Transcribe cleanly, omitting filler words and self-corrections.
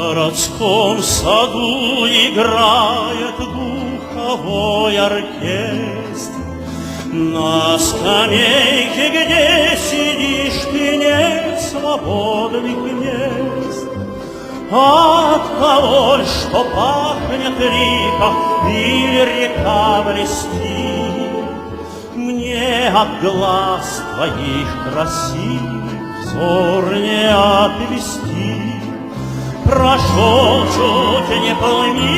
городском саду играет духовой оркестр. На скамейке, где сидишь ты, нет свободных мест. От того, что пахнет река или река блестит, мне от глаз твоих красивых взор не отвести. Прошел чуть не полмили